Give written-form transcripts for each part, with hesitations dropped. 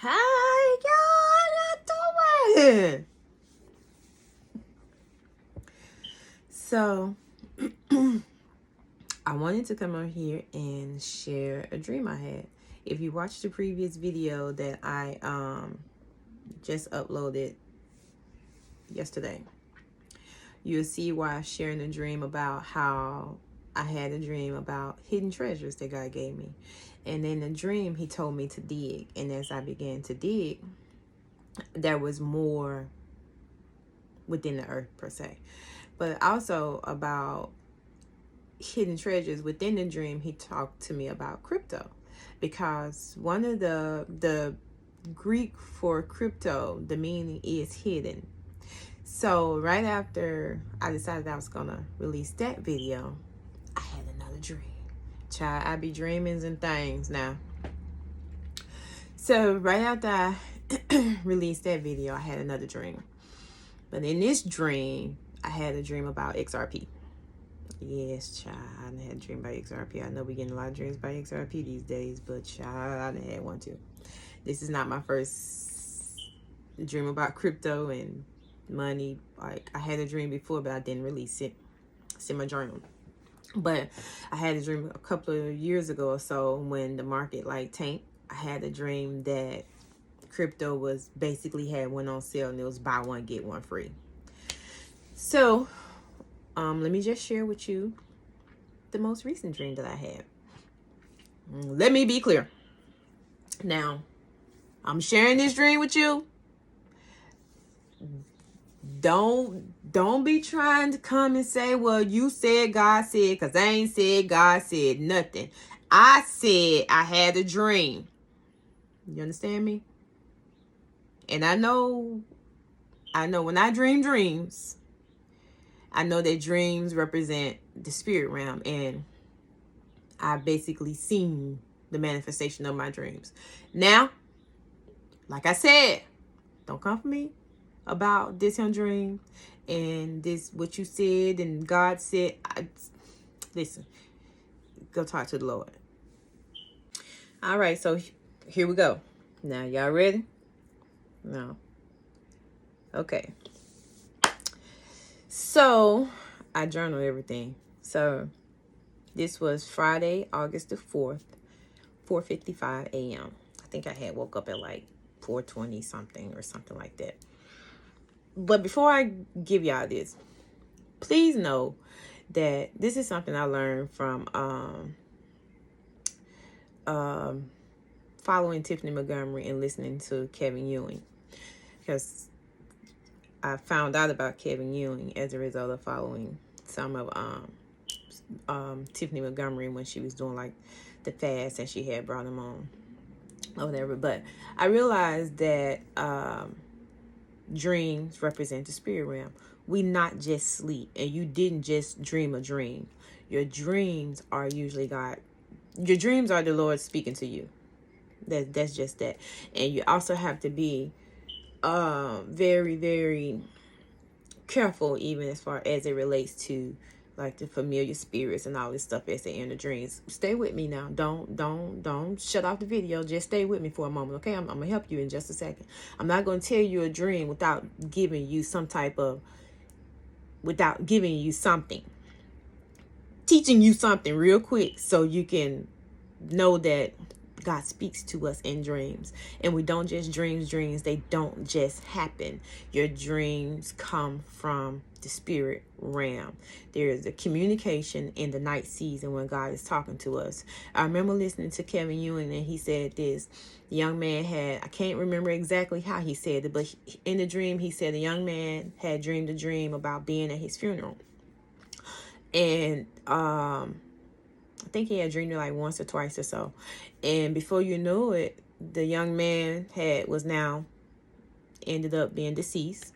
How y'all doing? So, I wanted to come on here and share a dream I had. If you watched the previous video that I just uploaded yesterday, you'll see why I'm sharing a dream about how I had a dream about hidden treasures that God gave me. And in the dream, he told me to dig. And as I began to dig, there was more within the earth per se. But also about hidden treasures within the dream, he talked to me about crypto. Because one of the Greek for crypto, the meaning is hidden. So right after I decided I was gonna release that video, I had another dream. Child, I be dreamings and things now. So right after I released that video, I had another dream. But in this dream, I had a dream about XRP. Yes, child, I had a dream about XRP. I know we're getting a lot of dreams about XRP these days, but child, I had one too. This is not my first dream about crypto and money. Like, I had a dream before, but I didn't release it. It's in my journal. But I had a dream a couple of years ago or so when the market like tanked. I had a dream that crypto was basically had one on sale and it was buy one get one free. So let me just share with you the most recent dream that I had. Let me be clear. Now, I'm sharing this dream with you. Don't be trying to come and say, well, you said God said, because I ain't said God said nothing. I said I had a dream. You understand me? And I know when I dream dreams, I know that dreams represent the spirit realm, and I basically seen the manifestation of my dreams. Now, like I said, don't come for me about this here dream and this what you said and God said. Listen, go talk to the Lord. All right, so here we go. Now, y'all ready? No. Okay. So I journaled everything. So this was Friday, August the 4th, 4:55 a.m. I think I had woke up at like 4:20 something or something like that. But before I give y'all this, please know that this is something I learned from following Tiffany Montgomery and listening to Kevin Ewing, because I found out about Kevin Ewing as a result of following some of Tiffany Montgomery when she was doing like the fast and she had brought him on or whatever. But I realized that dreams represent the spirit realm. We not just sleep, and you didn't just dream a dream. Your dreams are usually God. Your dreams are the Lord speaking to you. That's just that. And you also have to be very, very careful, even as far as it relates to like the familiar spirits and all this stuff as they enter dreams. Stay with me now. Don't shut off the video. Just stay with me for a moment, okay? I'm gonna help you in just a second. I'm not gonna tell you a dream without giving you something, teaching you something real quick, so you can know that God speaks to us in dreams. And we don't just dreams. They don't just happen. Your dreams come from the spirit realm. There is a communication in the night season when God is talking to us. I remember listening to Kevin Ewing, and he said this. The young man I can't remember exactly how he said it, but in the dream, he said the young man had dreamed a dream about being at his funeral. And I think he had dreamed it like once or twice or so. And before you know it, the young man was now ended up being deceased,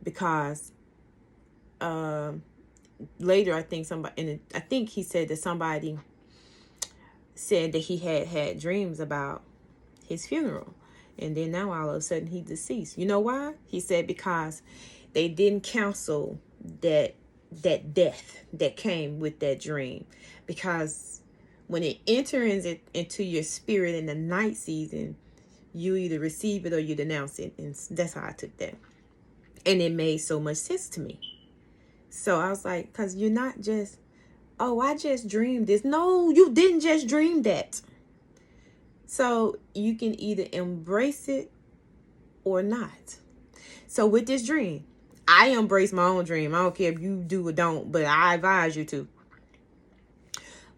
because later I think he said that somebody said that he had dreams about his funeral, and then now all of a sudden he's deceased. You know why? He said because they didn't cancel that death that came with that dream, because when it enters into your spirit in the night season, You either receive it or you denounce it. And that's how I took that. And it made so much sense to me. So I was like, because you're not just, oh, I just dreamed this. No, you didn't just dream that. So you can either embrace it or not. So with this dream, I embrace my own dream. I don't care if you do or don't, but I advise you to.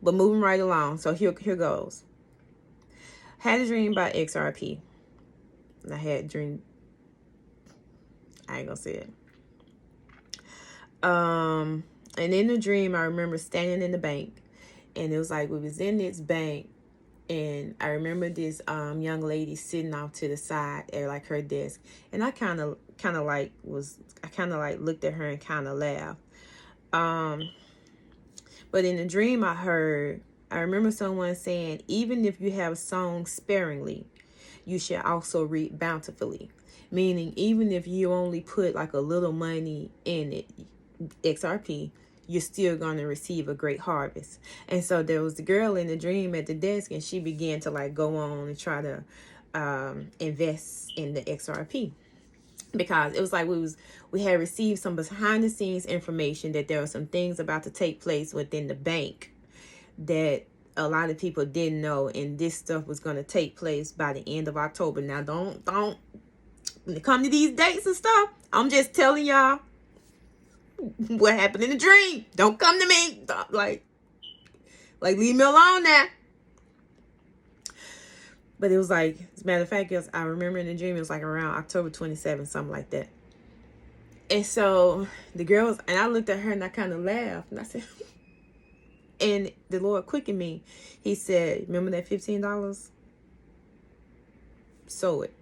But moving right along. So here goes. Had a dream about XRP. I had a dream. I ain't gonna say it. And in the dream, I remember standing in the bank, and it was like we was in this bank, and I remember this young lady sitting off to the side at like her desk, and I kind of like looked at her and kind of laughed. But in the dream, I remember someone saying, even if you have sown sparingly, you should also reap bountifully. Meaning, even if you only put like a little money in it, XRP, you're still going to receive a great harvest. And so there was the girl in the dream at the desk, and she began to like go on and try to invest in the XRP. Because it was like we had received some behind the scenes information that there were some things about to take place within the bank that a lot of people didn't know, and this stuff was going to take place by the end of October. Now don't when it comes to these dates and stuff, I'm just telling y'all what happened in the dream. Don't come to me like leave me alone now. But it was like, as a matter of fact, I remember in the dream, it was like around October 27th, something like that. And so the girl was, and I looked at her and I kind of laughed. And I said, and the Lord quickened me. He said, remember that $15? Sow it.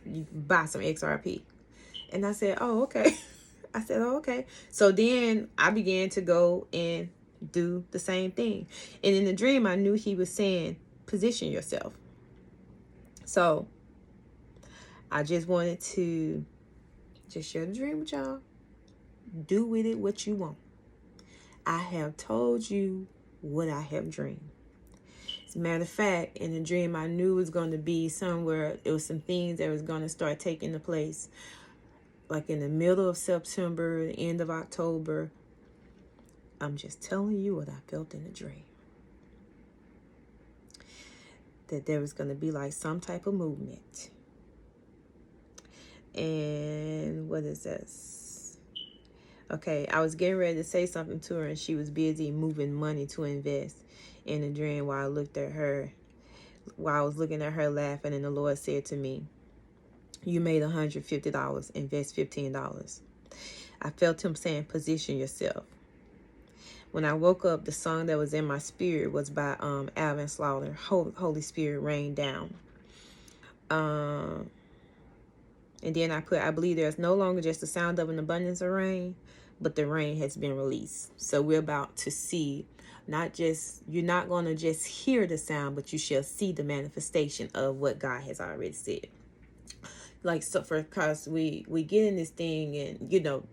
You buy some XRP. And I said, oh, okay. I said, oh, okay. So then I began to go and do the same thing. And in the dream, I knew he was saying, position yourself. So I just wanted to just share the dream with y'all. Do with it what you want. I have told you what I have dreamed. As a matter of fact, in the dream, I knew it was going to be somewhere. It was some things that was going to start taking place. Like in the middle of September, the end of October. I'm just telling you what I felt in the dream. That there was going to be like some type of movement. And what is this? Okay, I was getting ready to say something to her, and she was busy moving money to invest in the dream while I looked at her, while I was looking at her laughing, and the Lord said to me, you made $150, invest $15. I felt him saying, position yourself. When I woke up, the song that was in my spirit was by Alvin Slaughter, Holy Spirit Rain Down. And then I believe there's no longer just the sound of an abundance of rain, but the rain has been released. So we're about to see, you're not going to just hear the sound, but you shall see the manifestation of what God has already said. Like, so because we get in this thing, and,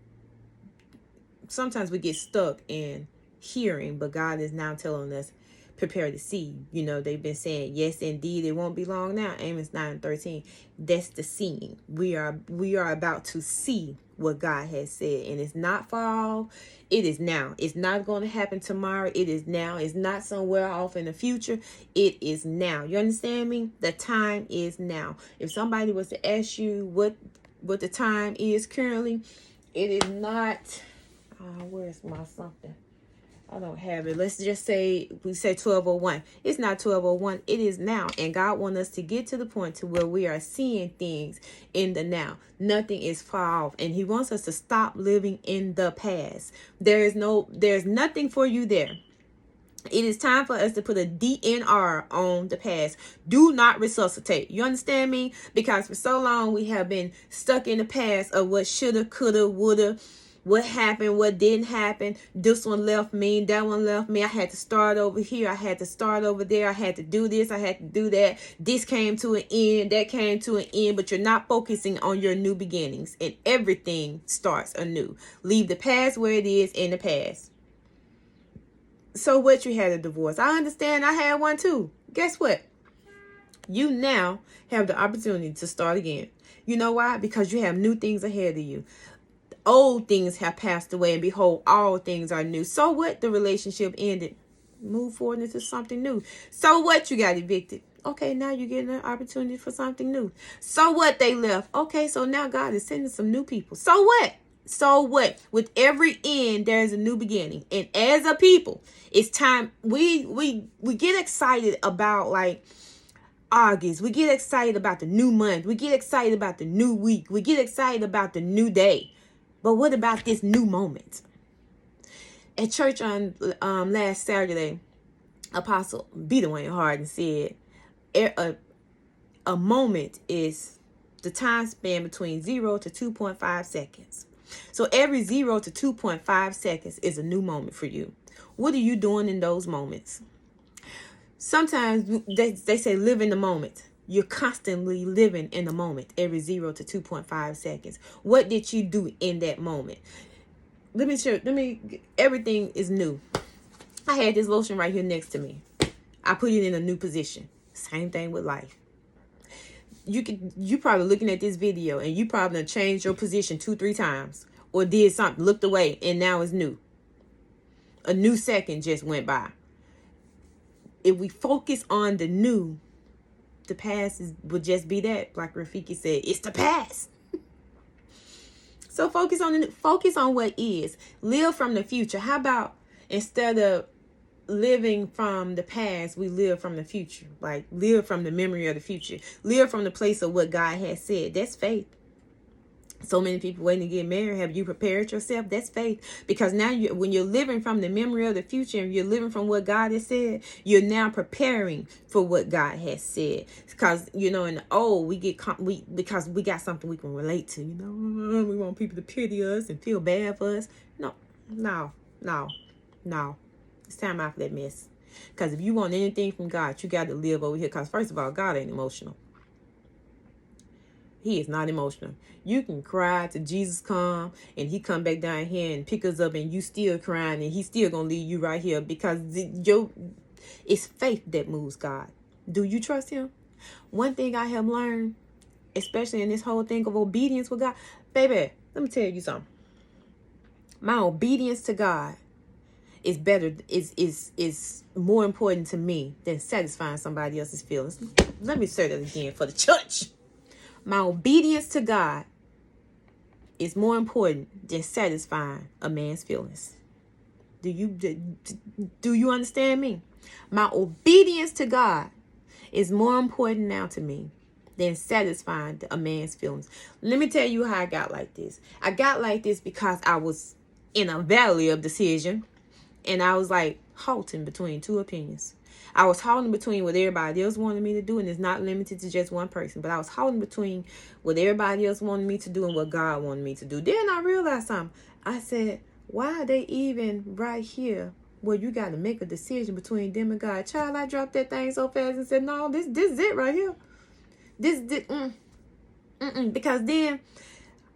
sometimes we get stuck in hearing, but God is now telling us, prepare to see. They've been saying, yes, indeed, it won't be long now. Amos 9:13. That's the seeing. We are about to see what God has said, and it's not far off. It is now. It's not going to happen tomorrow. It is now. It's not somewhere off in the future. It is now. You understand me? The time is now. If somebody was to ask you what the time is currently, it is not. Where's my something? I don't have it. Let's just say we say 12:01. It's not 12:01. It is now. And God wants us to get to the point to where we are seeing things in the now. Nothing is far off. And he wants us to stop living in the past. There's nothing for you there. It is time for us to put a DNR on the past. Do not resuscitate. You understand me? Because for so long we have been stuck in the past of what shoulda, coulda, woulda. What happened, what didn't happen. This one left me, that one left me. I had to start over here. I had to start over there. I had to do this. I had to do that. This came to an end. That came to an end. But you're not focusing on your new beginnings. And everything starts anew. Leave the past where it is in the past. So what, you had a divorce? I understand. I had one too. Guess what? You now have the opportunity to start again. You know why? Because you have new things ahead of you. Old things have passed away, and behold, all things are new. So what? The relationship ended. Move forward into something new. So what? You got evicted. Okay, now you're getting an opportunity for something new. So what? They left. Okay, so now God is sending some new people. So what? So what? With every end, there is a new beginning. And as a people, it's time. We get excited about like August. We get excited about the new month. We get excited about the new week. We get excited about the new day. But what about this new moment? At church on last Saturday, Apostle Beta went hard and said, a moment is the time span between 0 to 2.5 seconds. So every 0 to 2.5 seconds is a new moment for you. What are you doing in those moments? Sometimes they say live in the moment. You're constantly living in the moment every 0 to 2.5 seconds. What did you do in that moment? Everything is new. I had this lotion right here next to me. I put it in a new position. Same thing with life. You probably looking at this video and you probably changed your position 2-3 times or did something, looked away, and now it's new. A new second just went by. If we focus on the new, the past would just be that. Like Rafiki said, it's the past. So focus on what is. Live from the future. How about instead of living from the past, we live from the future? Like live from the memory of the future. Live from the place of what God has said. That's faith. So many people waiting to get married. Have you prepared yourself? That's faith. Because now when you're living from the memory of the future and you're living from what God has said, you're now preparing for what God has said. Because, in the old, because we got something we can relate to, we want people to pity us and feel bad for us. No. It's time out for that mess. Because if you want anything from God, you got to live over here. Because first of all, God ain't emotional. He is not emotional. You can cry till Jesus come and he come back down here and pick us up and you still crying and he's still going to leave you right here because it's faith that moves God. Do you trust him? One thing I have learned, especially in this whole thing of obedience with God, baby, let me tell you something. My obedience to God is better, is more important to me than satisfying somebody else's feelings. Let me say that again for the church. My obedience to God is more important than satisfying a man's feelings. Do you understand me? My obedience to God is more important now to me than satisfying a man's feelings. Let me tell you how I got like this. I got like this because I was in a valley of decision and I was like halting between two opinions. I was halting between what everybody else wanted me to do, and it's not limited to just one person, but I was halting between what everybody else wanted me to do and what God wanted me to do. Then I realized something. I said, why are they even right here where you got to make a decision between them and God? Child, I dropped that thing so fast and said, no, this is it right here. Because then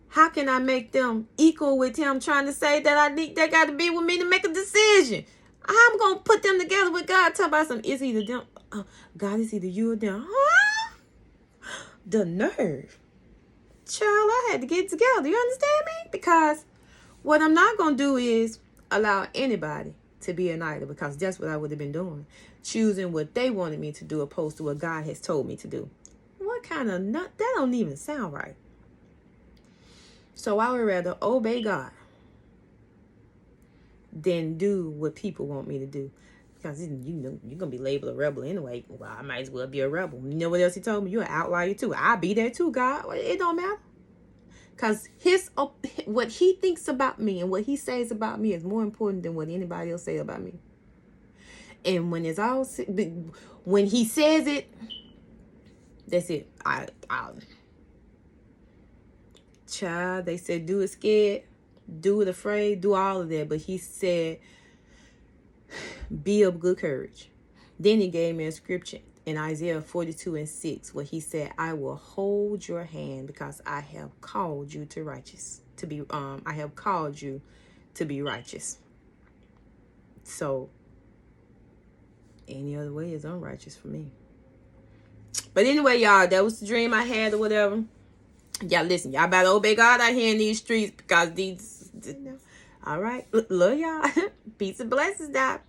how can I make them equal with him trying to say that they got to be with me to make a decision? I'm going to put them together with God. Talk about something. It's either them. God, it's either you or them. Huh? The nerve. Child, I had to get it together. You understand me? Because what I'm not going to do is allow anybody to be an idol. Because that's what I would have been doing. Choosing what they wanted me to do opposed to what God has told me to do. What kind of nut? That don't even sound right. So I would rather obey God than do what people want me to do. Because you're going to be labeled a rebel anyway. Well, I might as well be a rebel. You know what else he told me? You're an outlier too. I'll be there too, God. It don't matter. Because what he thinks about me and what he says about me is more important than what anybody else say about me. And when when he says it, that's it. Child, they said do it scared, do it afraid, do all of that. But he said, be of good courage. Then he gave me a scripture in Isaiah 42:6, where he said, I will hold your hand because I have called you to righteous. I have called you to be righteous. So any other way is unrighteous for me. But anyway, y'all, that was the dream I had or whatever. Y'all listen, y'all better obey God out here in these streets because these all right. Love y'all. Peace and blessings, Doc.